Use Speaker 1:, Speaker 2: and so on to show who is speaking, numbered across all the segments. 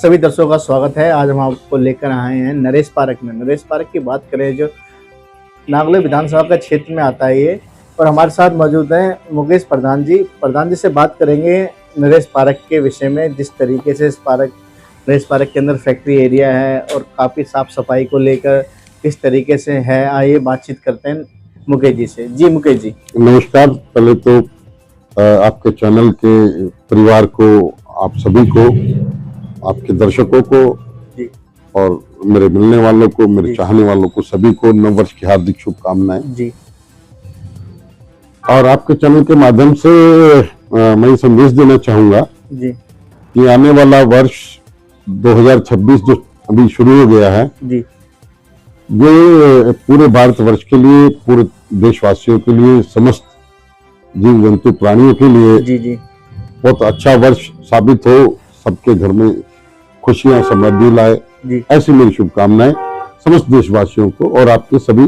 Speaker 1: सभी दर्शकों का स्वागत है। आज हम आपको लेकर आए हैं नरेश पार्क में। नरेश पार्क की बात करें जो नागलोई विधानसभा का क्षेत्र में आता है ये, और हमारे साथ मौजूद हैं मुकेश प्रधान जी। प्रधान जी से बात करेंगे नरेश पार्क के विषय में, जिस तरीके से नरेश पार्क के अंदर फैक्ट्री एरिया है और काफ़ी साफ सफाई को लेकर किस तरीके से है, आइए बातचीत करते हैं मुकेश जी से। जी मुकेश जी
Speaker 2: नमस्कार। पहले तो आपके चैनल के परिवार को, आप सभी को, आपके दर्शकों को
Speaker 1: जी,
Speaker 2: और मेरे मिलने वालों को, मेरे चाहने वालों को, सभी को नव वर्ष की हार्दिक शुभकामनाएं
Speaker 1: जी।
Speaker 2: और आपके चैनल के माध्यम से मैं संदेश देना चाहूंगा
Speaker 1: जी
Speaker 2: कि आने वाला वर्ष 2026 जो अभी शुरू हो गया है
Speaker 1: जी,
Speaker 2: ये पूरे भारतवर्ष के लिए, पूरे देशवासियों के लिए, समस्त जीव जंतु प्राणियों के लिए
Speaker 1: जी जी,
Speaker 2: बहुत अच्छा वर्ष साबित हो, सबके घर में खुशियां समृद्धि लाए, ऐसी मेरी शुभकामनाएं समस्त देशवासियों को और आपके सभी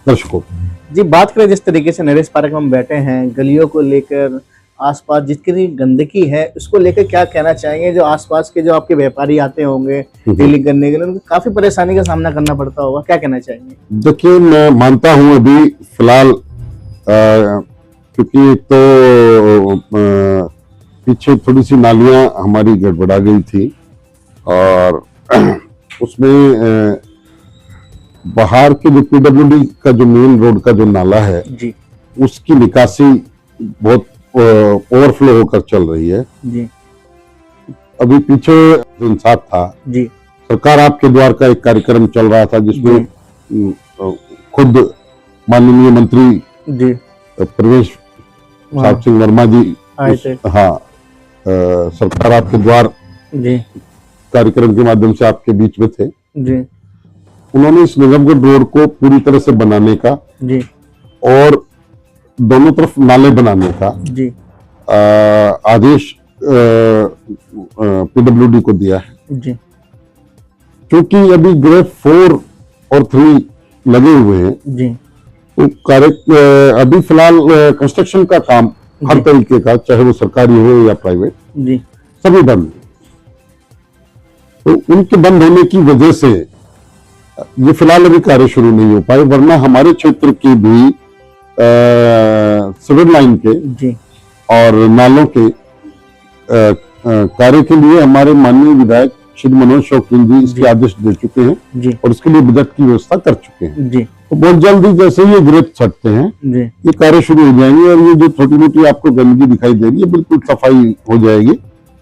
Speaker 2: दर्शकों को।
Speaker 1: जी बात करें जिस तरीके से नरेश पार्क में हम बैठे हैं, गलियों को लेकर, आसपास जितनी गंदगी है उसको लेकर क्या कहना चाहेंगे? जो आसपास के जो आपके व्यापारी आते होंगे डीलिंग करने के लिए, उनको काफी परेशानी का सामना करना पड़ता होगा, क्या कहना चाहेंगे?
Speaker 2: देखिए, मैं मानता हूं अभी फिलहाल क्योंकि तो पीछे थोड़ी सी नालियां हमारी गड़बड़ा गई थी और उसमें बाहर के जो पीडब्ल्यूडी का जो मेन रोड का जो नाला है
Speaker 1: जी,
Speaker 2: उसकी निकासी बहुत ओवरफ्लो होकर चल रही है
Speaker 1: जी।
Speaker 2: अभी पीछे जो इंसाफ था
Speaker 1: जी,
Speaker 2: सरकार आपके द्वार का एक कार्यक्रम चल रहा था जिसमें खुद माननीय मंत्री
Speaker 1: जी
Speaker 2: प्रवेश साहब सिंह वर्मा जी
Speaker 1: आए थे।
Speaker 2: हाँ, सरकार आपके द्वार
Speaker 1: जी
Speaker 2: कार्यक्रम के माध्यम से आपके बीच में थे।
Speaker 1: जी
Speaker 2: उन्होंने इस निगमगढ़ रोड को पूरी तरह से बनाने का
Speaker 1: जी
Speaker 2: और दोनों तरफ नाले बनाने का
Speaker 1: जी
Speaker 2: आदेश पीडब्ल्यूडी को दिया है।
Speaker 1: जी,
Speaker 2: क्योंकि अभी ग्रेड 4 और 3 लगे हुए हैं
Speaker 1: जी
Speaker 2: तो अभी फिलहाल कंस्ट्रक्शन का काम हर तरीके का, चाहे वो सरकारी हो या प्राइवेट,
Speaker 1: जी,
Speaker 2: सभी बंद है। तो उनके बंद होने की वजह से ये फिलहाल अभी कार्य शुरू नहीं हो पाए, वरना हमारे क्षेत्र की भी सिविल लाइन के
Speaker 1: जी
Speaker 2: और नालों के कार्य के लिए हमारे माननीय विधायक श्री मनोज शौकीन जी इसके आदेश दे चुके हैं
Speaker 1: जी
Speaker 2: और इसके लिए बजट की व्यवस्था कर चुके हैं।
Speaker 1: जी
Speaker 2: तो बहुत जल्दी जैसे ये ग्रेड छटते हैं
Speaker 1: जी,
Speaker 2: ये कार्य शुरू हो जाएंगे और ये जो छोटी मोटी आपको गंदगी दिखाई दे रही है बिल्कुल सफाई हो जाएगी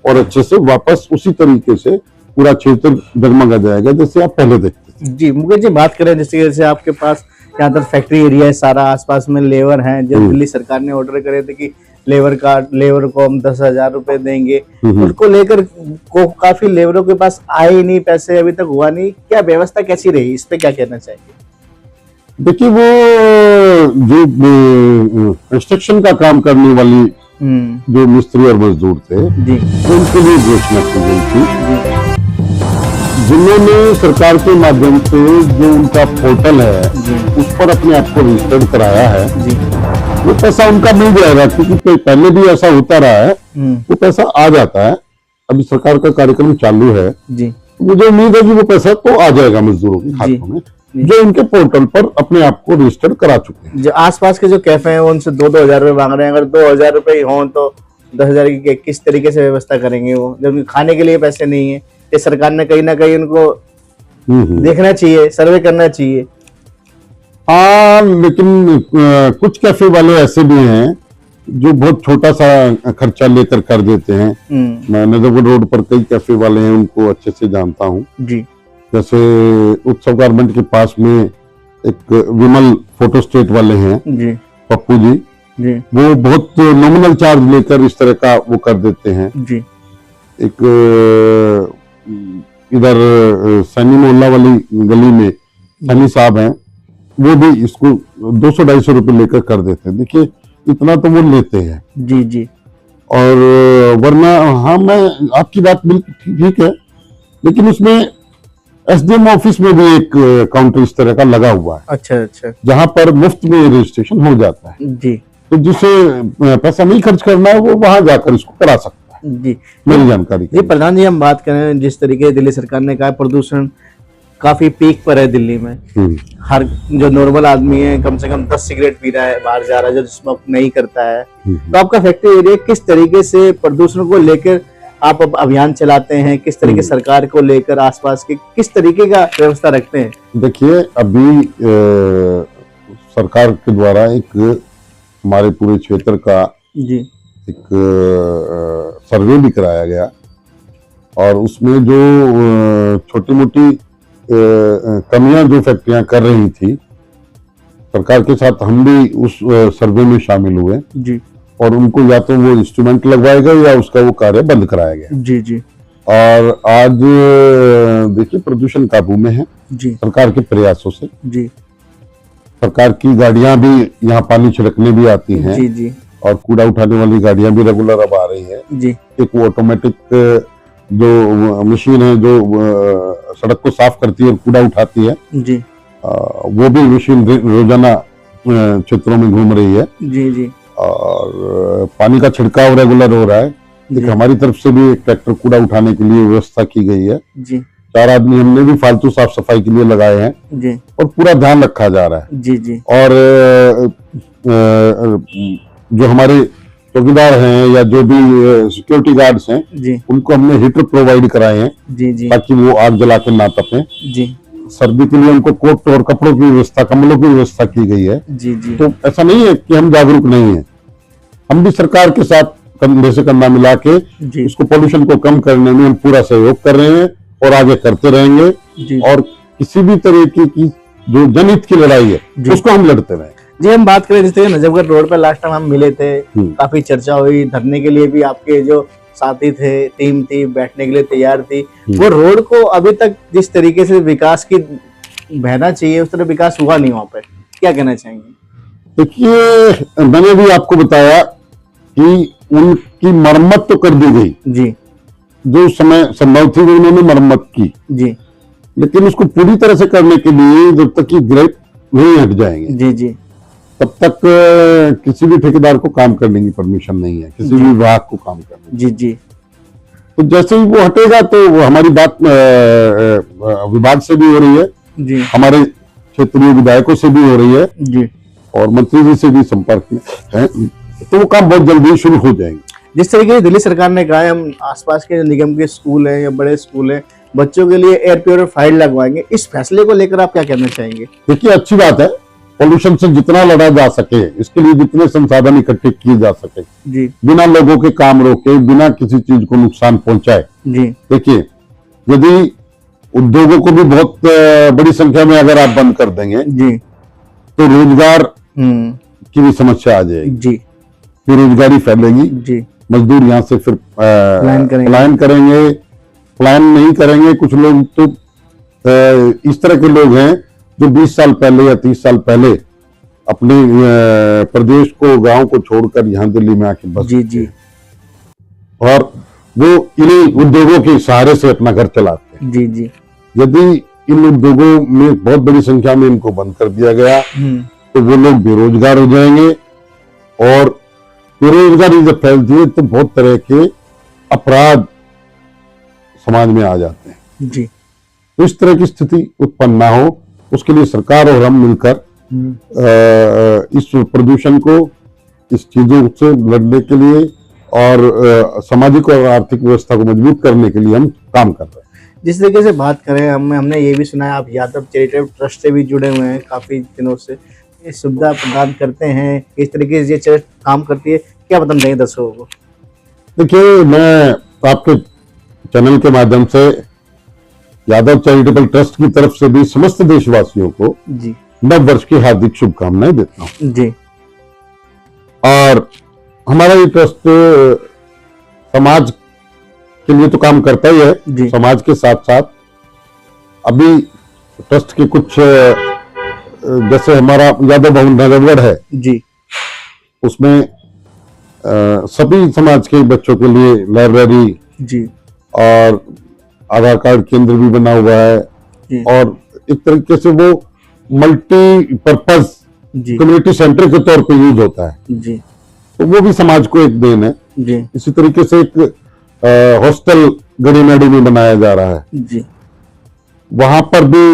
Speaker 2: और अच्छे से वापस उसी तरीके से पूरा क्षेत्र जगमगा जाएगा जैसे आप पहले देखते थे।
Speaker 1: जी मुकेश जी बात करें जैसे आपके पास यहाँ पर फैक्ट्री एरिया है, सारा आसपास में लेबर हैं, जो दिल्ली सरकार ने ऑर्डर करे थे कि लेबर को हम 10,000 रुपए देंगे, उसको लेकर को काफी लेबरों के पास आए ही नहीं, पैसे अभी तक हुआ नहीं, क्या व्यवस्था कैसी रही, इस पे क्या कहना चाहिए?
Speaker 2: देखिए, वो जो कंस्ट्रक्शन का काम करने वाली जो मिस्त्री और मजदूर थे
Speaker 1: जी,
Speaker 2: उनके लिए घोषणा की गई थी, जिन्होंने सरकार के माध्यम से जो उनका पोर्टल है उस पर अपने आप को रजिस्टर्ड कराया है
Speaker 1: जी,
Speaker 2: वो पैसा उनका मिल जाएगा। क्योंकि पहले भी ऐसा होता रहा है, वो पैसा आ जाता है। अभी सरकार का कार्यक्रम चालू है
Speaker 1: जी,
Speaker 2: मुझे उम्मीद है कि वो पैसा तो आ जाएगा मजदूरों के खातों में जो उनके पोर्टल पर अपने आप को रजिस्टर करा चुके हैं।
Speaker 1: जो आसपास के जो कैफे हैं उनसे 2-2 हजार रुपए मांग रहे हैं, अगर 2,000 रुपए हो तो 10,000 की किस तरीके से व्यवस्था करेंगे वो, जब खाने के लिए पैसे नहीं है? ये सरकार ने कहीं ना कहीं उनको देखना चाहिए, सर्वे करना चाहिए।
Speaker 2: हाँ, लेकिन कुछ कैफे वाले ऐसे भी हैं जो बहुत छोटा सा खर्चा लेकर कर देते हैं। मैं नजरगढ़ रोड पर कई कैफे वाले हैं, उनको अच्छे से जानता हूँ जी। जैसे उत्सव गारमेंट के पास में एक विमल फोटो स्टेट वाले हैं जी, पप्पू जी जी, वो बहुत नॉमिनल चार्ज लेकर इस तरह का वो कर देते हैं जी। एक इधर सैनी मोहल्ला वाली गली में सनी साहब हैं, वो भी इसको 200-250 रुपए लेकर कर देते हैं। देखिए, इतना तो वो लेते हैं जी जी। और वरना हाँ, मैं आपकी बात बिल्कुल ठीक है, लेकिन उसमें एसडीएम ऑफिस में भी एक काउंटर इस तरह का लगा हुआ है। अच्छा अच्छा, जहां पर मुफ्त में रजिस्ट्रेशन हो जाता है जी। तो जिसे पैसा नहीं खर्च करना है वो वहां जाकर इसको करा सकता है
Speaker 1: जी
Speaker 2: मेरी जानकारी के
Speaker 1: जी
Speaker 2: लिए।
Speaker 1: प्रधान जी, हम बात करें जिस तरीके से दिल्ली सरकार ने कहा प्रदूषण काफी पीक पर है दिल्ली में। हर जो नॉर्मल आदमी है कम से कम 10 सिगरेट पी रहा है, बाहर जा रहा है, जो स्मोक नहीं करता है। तो आपका फैक्ट्री एरिया किस तरीके से प्रदूषण को लेकर आप अब अभियान चलाते हैं, किस तरीके सरकार को लेकर आसपास के किस तरीके का व्यवस्था रखते हैं?
Speaker 2: देखिए, अभी सरकार के द्वारा एक हमारे पूरे क्षेत्र का
Speaker 1: जी
Speaker 2: एक सर्वे भी कराया गया और उसमें जो छोटी मोटी कमियां जो फैक्ट्रियां कर रही थी, सरकार के साथ हम भी उस सर्वे में शामिल हुए
Speaker 1: जी
Speaker 2: और उनको या तो वो इंस्ट्रूमेंट लगवाया गया या उसका वो कार्य बंद कराया गया।
Speaker 1: जी जी
Speaker 2: और आज देखिए प्रदूषण काबू में है
Speaker 1: जी
Speaker 2: सरकार के प्रयासों से।
Speaker 1: जी
Speaker 2: सरकार की गाड़ियां भी यहाँ पानी छिड़कने भी आती हैं
Speaker 1: जी जी
Speaker 2: और कूड़ा उठाने वाली गाड़ियां भी रेगुलर अब आ रही है।
Speaker 1: जी
Speaker 2: एक वो ऑटोमेटिक जो मशीन है जो सड़क को साफ करती है और कूड़ा उठाती है,
Speaker 1: जी
Speaker 2: वो भी मशीन रोजाना क्षेत्रों में घूम रही है
Speaker 1: जी जी
Speaker 2: और पानी का छिड़काव रेगुलर हो रहा है। एक हमारी तरफ से भी एक ट्रैक्टर कूड़ा उठाने के लिए व्यवस्था की गई है।
Speaker 1: जी
Speaker 2: 4 आदमी हमने भी फालतू साफ सफाई के लिए लगाए हैं
Speaker 1: जी
Speaker 2: और पूरा ध्यान रखा जा रहा है।
Speaker 1: जी जी
Speaker 2: और जो हमारे चौकीदार हैं या जो भी सिक्योरिटी गार्ड्स हैं,
Speaker 1: जी
Speaker 2: उनको हमने हीटर प्रोवाइड कराए हैं
Speaker 1: जी जी
Speaker 2: ताकि वो आग जला के ना तपें।
Speaker 1: जी
Speaker 2: सर्दी के लिए उनको कोट और कपड़ों की व्यवस्था, कम्बलों की व्यवस्था की गई है।
Speaker 1: जी जी
Speaker 2: तो ऐसा नहीं है कि हम जागरूक नहीं है, हम भी सरकार के साथ कंधे से कंधा मिला के
Speaker 1: जी
Speaker 2: इसको पोल्यूशन को कम करने में हम पूरा सहयोग कर रहे हैं और आगे करते रहेंगे।
Speaker 1: जी
Speaker 2: और किसी भी तरीके की जो जनहित की लड़ाई है
Speaker 1: जी।
Speaker 2: उसको हम लड़ते रहेंगे।
Speaker 1: जी हम बात करें जैसे नजफगढ़ रोड पर लास्ट टाइम हम मिले थे, काफी चर्चा हुई, धरने के लिए भी आपके जो साथी थे, टीम थी, बैठने के लिए तैयार थी। वो रोड को अभी तक जिस तरीके से विकास की बहना चाहिए उस तरह विकास हुआ नहीं वहाँ पे, क्या कहना चाहेंगे?
Speaker 2: देखिए, मैंने भी आपको बताया कि उनकी मरम्मत तो कर दी गई,
Speaker 1: जी
Speaker 2: जो समय संभव थी वो उन्होंने मरम्मत की,
Speaker 1: जी
Speaker 2: लेकिन उसको पूरी तरह से करने के लिए जब तक कि ग्रेड नहीं हट जाएंगे
Speaker 1: जी जी
Speaker 2: तब तक किसी भी ठेकेदार को काम करने की परमिशन नहीं है, किसी भी विभाग को काम करने की।
Speaker 1: जी जी
Speaker 2: तो जैसे ही वो हटेगा तो वो हमारी बात विभाग से भी हो रही है,
Speaker 1: जी
Speaker 2: हमारे क्षेत्रीय विधायकों से भी हो रही है
Speaker 1: जी
Speaker 2: और मंत्री जी से भी संपर्क में है, तो वो काम बहुत जल्दी शुरू हो जाएंगे।
Speaker 1: जिस तरीके से दिल्ली सरकार ने कहा है हम आसपास के निगम के स्कूल हैं या बड़े स्कूल हैं बच्चों के लिए एयर प्योरीफायर लगवाएंगे, इस फैसले को लेकर आप क्या कहना चाहेंगे?
Speaker 2: देखिए, अच्छी बात है, पोल्यूशन से जितना लड़ा जा सके, इसके लिए जितने संसाधन इकट्ठे किए जा सके,
Speaker 1: जी
Speaker 2: बिना लोगों के काम रोके, बिना किसी चीज को नुकसान पहुंचाए।
Speaker 1: जी
Speaker 2: देखिए, यदि उद्योगों को भी बहुत बड़ी संख्या में अगर आप बंद कर देंगे
Speaker 1: जी
Speaker 2: तो रोजगार की भी समस्या आ जाएगी,
Speaker 1: जी
Speaker 2: बेरोजगारी फैलेगी,
Speaker 1: जी
Speaker 2: मजदूर यहाँ से फिर
Speaker 1: पलायन करेंगे।
Speaker 2: प्लान नहीं करेंगे। कुछ लोग तो इस तरह के लोग हैं जो 20 साल पहले या 30 साल पहले अपने प्रदेश को, गांव को छोड़कर यहाँ दिल्ली में आके बस
Speaker 1: जी जी
Speaker 2: और वो इन्हीं उद्योगों के सहारे से अपना घर चलाते हैं।
Speaker 1: जी जी
Speaker 2: यदि इन उद्योगों में बहुत बड़ी संख्या में इनको बंद कर दिया गया तो वो लोग बेरोजगार हो जाएंगे और बेरोजगारी जब फैलती है तो बहुत तरह के अपराध समाज में आ जाते हैं।
Speaker 1: जी
Speaker 2: तो इस तरह की स्थिति उत्पन्न ना हो, उसके लिए सरकार और हम मिलकर इस प्रदूषण को, इस चीजों से लड़ने के लिए और सामाजिक और आर्थिक व्यवस्था को मजबूत करने के लिए हम काम कर रहे हैं।
Speaker 1: जिस तरीके से बात करें हमने ये भी सुना है आप यादव चैरिटेबल ट्रस्ट से भी जुड़े हुए हैं काफी दिनों से, ये सुविधा प्रदान करते हैं, किस तरीके से ये ट्रस्ट काम करती है, क्या बताना चाहिए दर्शकों को?
Speaker 2: देखिए, मैं आपके चैनल के माध्यम से यादव चैरिटेबल ट्रस्ट की तरफ से भी समस्त देशवासियों को
Speaker 1: जी
Speaker 2: नव वर्ष की हार्दिक शुभकामनाएं देता हूं।
Speaker 1: जी
Speaker 2: और हमारा ये ट्रस्ट समाज के लिए तो काम करता ही
Speaker 1: जी।
Speaker 2: है, समाज के साथ साथ अभी ट्रस्ट के कुछ जैसे हमारा यादव भवन नजफगढ़ है
Speaker 1: जी
Speaker 2: उसमें सभी समाज के बच्चों के लिए लाइब्रेरी
Speaker 1: जी
Speaker 2: और आधार कार्ड केंद्र भी बना हुआ है
Speaker 1: जी
Speaker 2: और एक तरीके से वो मल्टीपर्पज
Speaker 1: जी
Speaker 2: कम्युनिटी सेंटर के तौर पे यूज होता है,
Speaker 1: जी
Speaker 2: तो वो भी समाज को एक देन है।
Speaker 1: जी
Speaker 2: इसी तरीके से एक हॉस्टल गड़ीमेड़ी में बनाया जा रहा है,
Speaker 1: जी
Speaker 2: वहां पर भी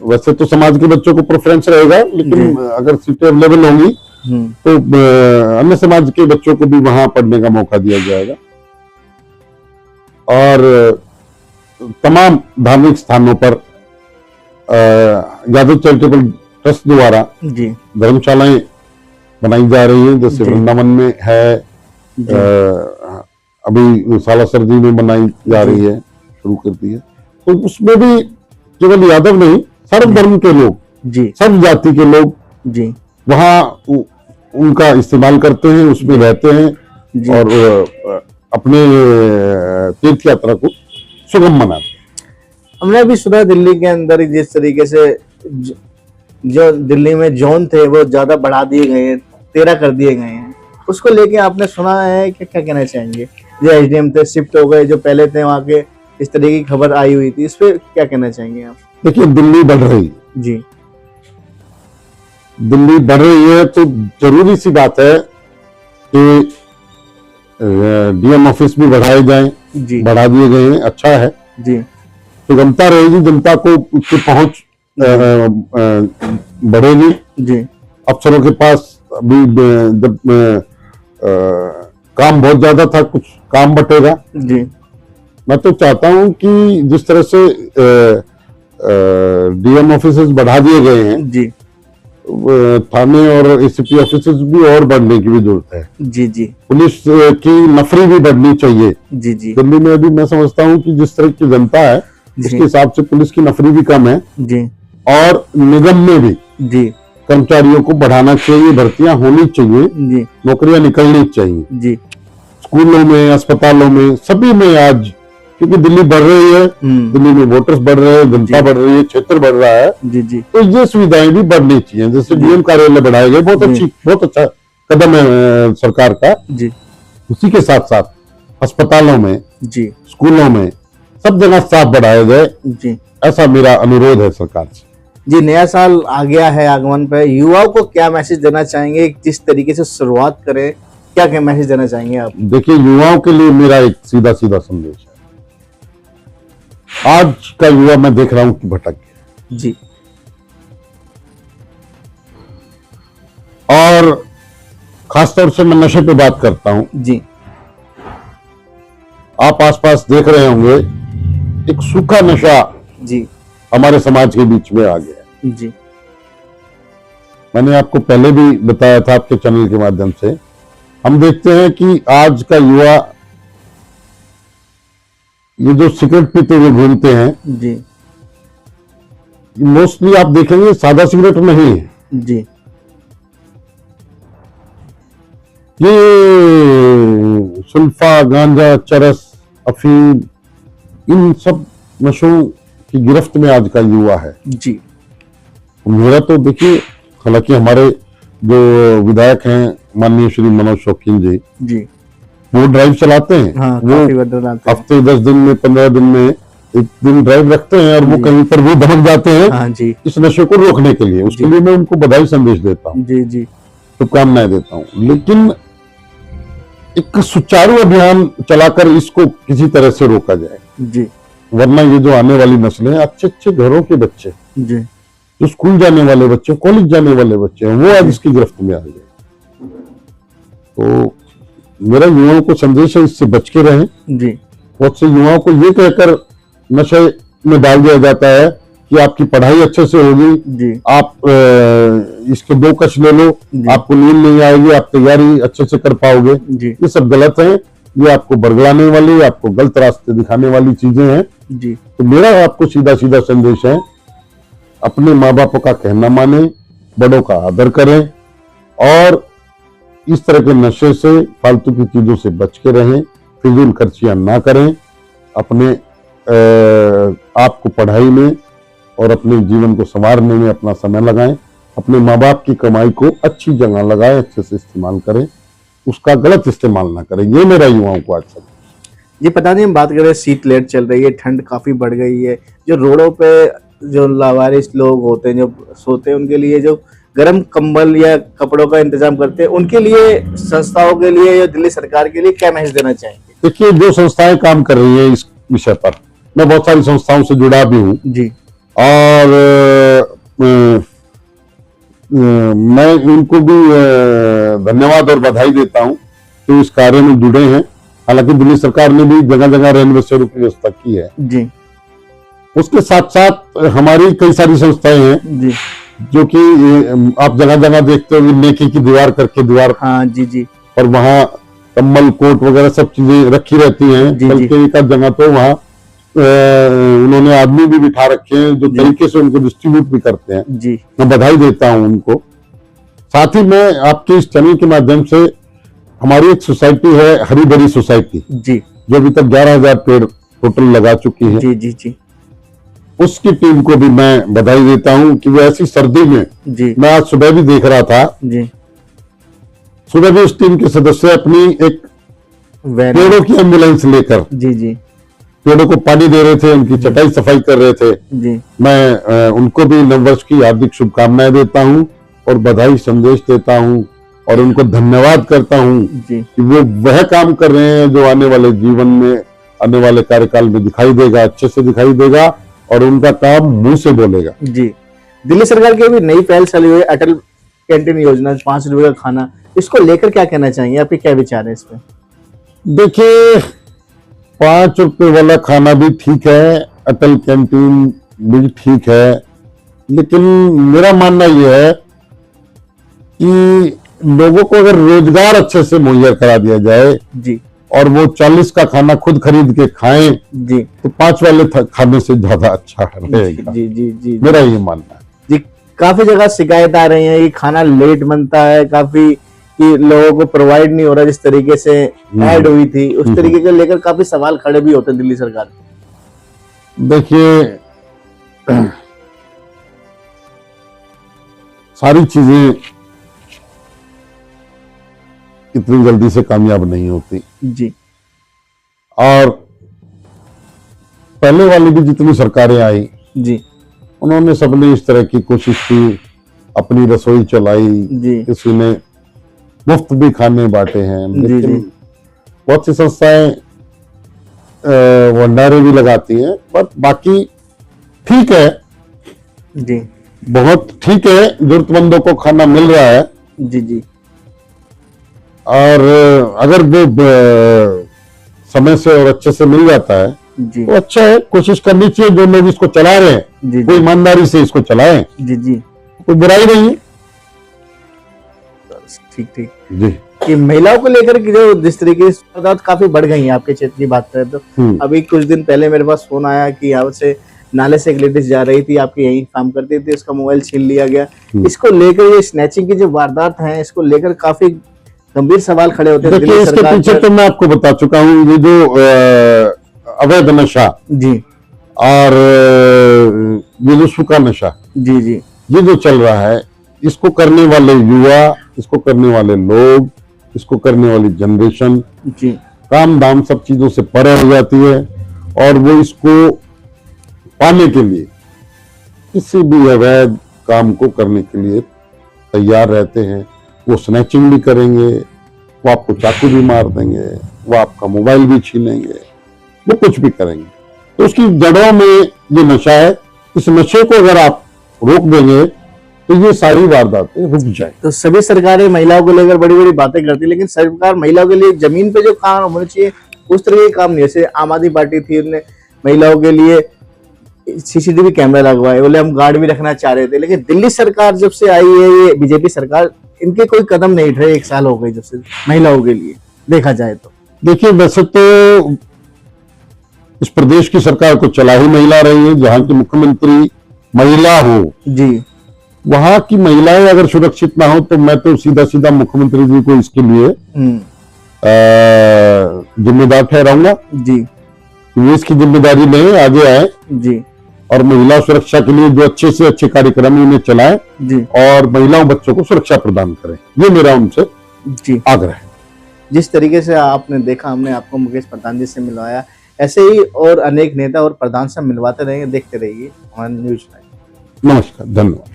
Speaker 2: वैसे तो समाज के बच्चों को प्रेफरेंस रहेगा, लेकिन अगर सीटें अवेलेबल होंगी तो अन्य समाज के बच्चों को भी वहां पढ़ने का मौका दिया जाएगा। और तमाम धार्मिक स्थानों पर यादव चैरिटेबल ट्रस्ट द्वारा
Speaker 1: जी
Speaker 2: धर्मशालाएं बनाई जा रही हैं, जैसे वृंदावन में है, अभी साला सर्दी में बनाई जा रही है, शुरू कर दी है। तो उसमें भी केवल यादव नहीं, सर्व धर्म के लोग,
Speaker 1: जी
Speaker 2: सब जाति के लोग
Speaker 1: जी
Speaker 2: वहां उनका इस्तेमाल करते हैं, उसमें रहते हैं
Speaker 1: जी।
Speaker 2: और अपने तीर्थ यात्रा को सुगम बनाते हैं।
Speaker 1: हमने अभी सुना दिल्ली के अंदर जिस तरीके से जो दिल्ली में जोन थे वो ज्यादा बढ़ा दिए गए हैं, 13 कर दिए गए हैं, उसको लेके आपने सुना है कि क्या कहना चाहेंगे? जो एसडीएम थे शिफ्ट हो गए, जो पहले थे वहाँ के, इस तरह की खबर आई हुई थी, इस पे क्या कहना चाहेंगे आप?
Speaker 2: देखिए, दिल्ली बढ़ रही है,
Speaker 1: जी
Speaker 2: दिल्ली बढ़ रही है तो जरूरी सी बात है कि डीएम ऑफिस भी बढ़ाए जाएं,
Speaker 1: जी
Speaker 2: बढ़ा दिए गए हैं, अच्छा है,
Speaker 1: जी
Speaker 2: सुगमता रहेगी, जनता को उसकी पहुंच बढ़ेगी।
Speaker 1: जी
Speaker 2: अफसरों के पास अभी जब काम बहुत ज्यादा था, कुछ काम बटेगा।
Speaker 1: जी
Speaker 2: मैं तो चाहता हूं कि जिस तरह से डीएम ऑफिसेस बढ़ा दिए गए हैं,
Speaker 1: जी
Speaker 2: थाने और एसीपी ऑफिसेस भी और बढ़ने की भी जरूरत है।
Speaker 1: जी जी
Speaker 2: पुलिस की नफरी भी बढ़नी चाहिए।
Speaker 1: जी जी
Speaker 2: दिल्ली में अभी मैं समझता हूं कि जिस तरह की जनता है, उसके हिसाब से पुलिस की नफरी भी कम है,
Speaker 1: जी
Speaker 2: और निगम में भी
Speaker 1: जी
Speaker 2: कर्मचारियों को बढ़ाना चाहिए, भर्तियां होनी चाहिए,
Speaker 1: जी
Speaker 2: नौकरियां निकलनी चाहिए,
Speaker 1: जी
Speaker 2: स्कूलों में, अस्पतालों में, सभी में आज, क्योंकि दिल्ली बढ़ रही है, दिल्ली में वोटर्स बढ़ रहे हैं, जनता बढ़ रही है, क्षेत्र बढ़ रहा है,
Speaker 1: जी जी
Speaker 2: तो ये सुविधाएं भी बढ़नी चाहिए। जैसे डीएम कार्यालय बढ़ाए गए, बहुत अच्छा कदम है सरकार का।
Speaker 1: जी
Speaker 2: उसी के साथ साथ अस्पतालों में,
Speaker 1: जी
Speaker 2: स्कूलों में, सब जगह स्टाफ बढ़ाया जाए,
Speaker 1: जी
Speaker 2: ऐसा मेरा अनुरोध है सरकार से।
Speaker 1: जी। नया साल आ गया है आगमन पे, युवाओं को क्या मैसेज देना चाहेंगे? जिस तरीके से शुरुआत करें, क्या क्या मैसेज देना चाहेंगे आप?
Speaker 2: देखिए, युवाओं के लिए मेरा एक सीधा सीधा संदेश है। आज का युवा मैं देख रहा हूं कि भटक गया,
Speaker 1: जी
Speaker 2: और खासतौर से मैं नशे पे बात करता हूं।
Speaker 1: जी
Speaker 2: आप आसपास देख रहे होंगे, एक सूखा नशा
Speaker 1: जी
Speaker 2: हमारे समाज के बीच में आ गया।
Speaker 1: जी
Speaker 2: मैंने आपको पहले भी बताया था आपके चैनल के माध्यम से। हम देखते हैं कि आज का युवा, ये जो सिगरेट पीते हुए घूमते हैं,
Speaker 1: जी
Speaker 2: मोस्टली आप देखेंगे सादा सिगरेट नहीं है,
Speaker 1: जी
Speaker 2: ये सुल्फा, गांजा, चरस, अफीम, इन सब नशों की गिरफ्त में आज का युवा है।
Speaker 1: जी
Speaker 2: मेरा तो देखिए, हालांकि हमारे जो विधायक हैं माननीय श्री मनोज शौकीन जी,
Speaker 1: जी
Speaker 2: वो ड्राइव चलाते हैं।
Speaker 1: हाँ,
Speaker 2: वो
Speaker 1: काफी बदल आते हैं।
Speaker 2: हफ्ते 10 दिन में, 15 दिन में एक दिन ड्राइव रखते हैं, और वो कहीं पर भी धमक जाते हैं
Speaker 1: हाँ जी
Speaker 2: इस नशे को रोकने के लिए। उसके लिए मैं उनको बधाई संदेश देता हूँ,
Speaker 1: जी जी
Speaker 2: शुभकामनाएं देता हूँ। लेकिन एक सुचारू अभियान चलाकर इसको किसी तरह से रोका जाए,
Speaker 1: जी
Speaker 2: वरना ये जो आने वाली नस्लें, अच्छे अच्छे घरों के बच्चे,
Speaker 1: जी
Speaker 2: जो स्कूल जाने वाले बच्चे, कॉलेज जाने वाले बच्चे हैं, वो आज इसकी गिरफ्त में आ गए। तो मेरा युवाओं को संदेश है, इससे बच के रहें।
Speaker 1: जी
Speaker 2: बहुत से युवाओं को ये कहकर नशे में डाल दिया जाता है कि आपकी पढ़ाई अच्छे से होगी,
Speaker 1: जी
Speaker 2: आप इसके 2 कश ले लो, आपको नींद नहीं आएगी, आप तैयारी अच्छे से कर पाओगे।
Speaker 1: जी
Speaker 2: ये सब गलत है, ये आपको बरगलाने वाली, आपको गलत रास्ते दिखाने वाली चीजें हैं।
Speaker 1: जी
Speaker 2: तो मेरा आपको सीधा सीधा संदेश है, अपने माँ बापों का कहना माने, बड़ों का आदर करें, और इस तरह के नशे से, फालतू की चीजों से बच के रहें, फिजूल खर्चियां ना करें, अपने आप को पढ़ाई में और अपने जीवन को संवारने में अपना समय लगाएं, अपने माँ बाप की कमाई को अच्छी जगह लगाएं, अच्छे से इस्तेमाल करें, उसका गलत इस्तेमाल ना करें। ये मेरा युवाओं को आज सब।
Speaker 1: जी पता नहीं, हम बात करें, शीत लहर चल रही है, ठंड काफी बढ़ गई है, जो रोडों पे जो लावारिस लोग होते हैं, जो सोते हैं, उनके लिए जो गर्म कंबल या कपड़ों का इंतजाम करते हैं, उनके लिए, संस्थाओं के लिए या दिल्ली सरकार के लिए क्या मैसेज देना चाहेंगे?
Speaker 2: देखिए, जो संस्थाएं काम कर रही हैं इस विषय पर, मैं बहुत सारी संस्थाओं से जुड़ा भी हूँ
Speaker 1: जी।
Speaker 2: और मैं उनको भी धन्यवाद और बधाई देता हूँ कि इस कार्य में जुड़े हैं। हालांकि दिल्ली सरकार ने भी जगह जगह रेन बसेरों की व्यवस्था की है
Speaker 1: जी।
Speaker 2: उसके साथ साथ हमारी कई सारी संस्थाएं हैं
Speaker 1: जी,
Speaker 2: जो कि आप जगह जगह देखते हो नेकी की दीवार करके दीवार,
Speaker 1: हाँ जी जी,
Speaker 2: और वहाँ कम्बल कोट वगैरह सब चीजें रखी रहती हैं।
Speaker 1: जी,
Speaker 2: बल्कि एक आध जगह तो वहाँ उन्होंने आदमी भी बिठा रखे हैं जो तरीके से उनको डिस्ट्रीब्यूट भी करते हैं
Speaker 1: जी।
Speaker 2: मैं बधाई देता हूँ उनको। साथ ही मैं आपके इस चैनल के माध्यम से, हमारी एक सोसाइटी है हरी भरी सोसाइटी
Speaker 1: जी,
Speaker 2: जो अभी तक 11,000 पेड़ टोटल लगा चुकी है,
Speaker 1: जी जी जी,
Speaker 2: उसकी टीम को भी मैं बधाई देता हूँ कि वो ऐसी सर्दी में,
Speaker 1: जी,
Speaker 2: मैं आज सुबह भी देख रहा था,
Speaker 1: जी,
Speaker 2: सुबह भी उस टीम के सदस्य अपनी एक
Speaker 1: वैन,
Speaker 2: पेड़ों की एम्बुलेंस लेकर
Speaker 1: जी जी,
Speaker 2: पेड़ों को पानी दे रहे थे, उनकी चटाई सफाई कर रहे थे।
Speaker 1: जी,
Speaker 2: मैं उनको भी नववर्ष की हार्दिक शुभकामनाएं देता हूं और बधाई संदेश देता हूं और उनको धन्यवाद करता हूं
Speaker 1: जी,
Speaker 2: कि वो वह काम कर रहे हैं जो आने वाले जीवन में, आने वाले कार्यकाल में दिखाई देगा, अच्छे से दिखाई देगा और उनका काम मुंह से बोलेगा।
Speaker 1: जी। दिल्ली सरकार की भी नई पहल चली हुई है, अटल कैंटीन योजना, 5 रुपए का खाना, इसको लेकर क्या कहना चाहेंगे? आपके क्या विचार है इस पे?
Speaker 2: देखिए, 5 रुपए वाला खाना भी ठीक है, अटल कैंटीन भी ठीक है, लेकिन मेरा मानना यह है कि लोगों को अगर रोजगार अच्छे से मुहैया करा दिया जाए
Speaker 1: जी,
Speaker 2: और वो 40 का खाना खुद खरीद के खाएं
Speaker 1: जी,
Speaker 2: तो 5 वाले खाने से ज्यादा अच्छा रहेगा।
Speaker 1: जी, जी, जी,
Speaker 2: मेरा ये मानना है।
Speaker 1: जी। काफी जगह शिकायत आ रही है कि खाना लेट बनता है, काफी कि लोगों को प्रोवाइड नहीं हो रहा जिस तरीके से ऐड हुई थी, उस तरीके को लेकर काफी सवाल खड़े भी होते हैं दिल्ली सरकार के।
Speaker 2: देखिए, सारी चीजें इतनी जल्दी से कामयाब नहीं होती
Speaker 1: जी,
Speaker 2: और पहले वाली भी जितनी सरकारें आई
Speaker 1: जी,
Speaker 2: उन्होंने सबने इस तरह की कोशिश की, अपनी रसोई चलाई,
Speaker 1: जी,
Speaker 2: किसी ने मुफ्त भी खाने बांटे हैं,
Speaker 1: जी,
Speaker 2: लेकिन
Speaker 1: जी,
Speaker 2: बहुत सी संस्थाएं भंडारे भी लगाती हैं, पर बाकी ठीक है,
Speaker 1: जी,
Speaker 2: बहुत ठीक है, जरूरतमंदों को खाना मिल रहा है
Speaker 1: जी, जी,
Speaker 2: और अगर वो समय से और अच्छे से मिल जाता है
Speaker 1: जी,
Speaker 2: तो अच्छा है। कोशिश करनी चाहिए जो लोग इसको चला रहे हैं,
Speaker 1: जी,
Speaker 2: कोई ईमानदारी से इसको चलाएं,
Speaker 1: जी, जी,
Speaker 2: कोई बुराई नहीं है।
Speaker 1: ठीक ठीक।
Speaker 2: जी,
Speaker 1: कि महिलाओं को लेकर के जो जिस तरीके से पदार्थ काफी बढ़ गई हैं आपके क्षेत्र की बात करें तो, अभी कुछ दिन पहले मेरे पास फोन आया कि यहाँ से नाले से एक लेडीज जा रही थी, आपके यहीं काम करती थी, उसका मोबाइल छीन लिया गया। इसको लेकर ये स्नैचिंग की जो वारदात हैं, इसको लेकर काफी गंभीर सवाल खड़े होते हैं।
Speaker 2: देखिए, इसके पीछे तो मैं आपको बता चुका हूँ, ये जो अवैध नशा
Speaker 1: जी,
Speaker 2: और ये जो सूखा नशा,
Speaker 1: जी, जी,
Speaker 2: ये जो चल रहा है, इसको करने वाले युवा, इसको करने वाले लोग, इसको करने वाली जनरेशन
Speaker 1: जी,
Speaker 2: काम दाम सब चीजों से परे हो जाती है और वो इसको पाने के लिए किसी भी अवैध काम को करने के लिए तैयार रहते हैं। वो स्नैचिंग भी करेंगे, वो आपको चाकू भी मार देंगे, वो आपका मोबाइल भी छीनेंगे, वो कुछ भी करेंगे। तो उसकी जड़ों में ये नशा है। इस नशे को अगर आप रोक देंगे तो ये सारी वारदातें रुक जाए।
Speaker 1: तो सभी सरकारें महिलाओं को लेकर बड़ी बड़ी बातें करती है, लेकिन सरकार महिलाओं के लिए जमीन पे जो काम होना चाहिए उस तरह के काम नहीं। जैसे आम आदमी पार्टी थी, उन्होंने महिलाओं के लिए सीसीटीवी कैमरा लगवाए, बोले हम गार्ड भी रखना चाह रहे थे, लेकिन दिल्ली सरकार जब से आई है, ये बीजेपी सरकार, इनके कोई कदम नहीं उठ रहे। 1 साल हो गए जब से महिलाओं के लिए देखा जाए तो।
Speaker 2: देखिए, वैसे तो इस प्रदेश की सरकार को चला ही महिला रही है, जहां की मुख्यमंत्री महिला हो,
Speaker 1: जी,
Speaker 2: वहां की महिलाएं अगर सुरक्षित ना हो तो मैं तो सीधा सीधा मुख्यमंत्री जी को इसके लिए जिम्मेदार ठहराऊंगा
Speaker 1: जी,
Speaker 2: कि वो इसकी जिम्मेदारी लें, आगे आए
Speaker 1: जी,
Speaker 2: और महिला सुरक्षा के लिए जो अच्छे से अच्छे कार्यक्रम उन्हें चलाएं
Speaker 1: जी, और
Speaker 2: महिलाओं बच्चों को सुरक्षा प्रदान करें। ये मेरा उनसे
Speaker 1: जी
Speaker 2: आग्रह है।
Speaker 1: जिस तरीके से आपने देखा, हमने आपको मुकेश प्रधान जी से मिलवाया, ऐसे ही और अनेक नेता और प्रधान से मिलवाते रहेंगे। देखते रहिए हमारा न्यूज़।
Speaker 2: नमस्कार, धन्यवाद।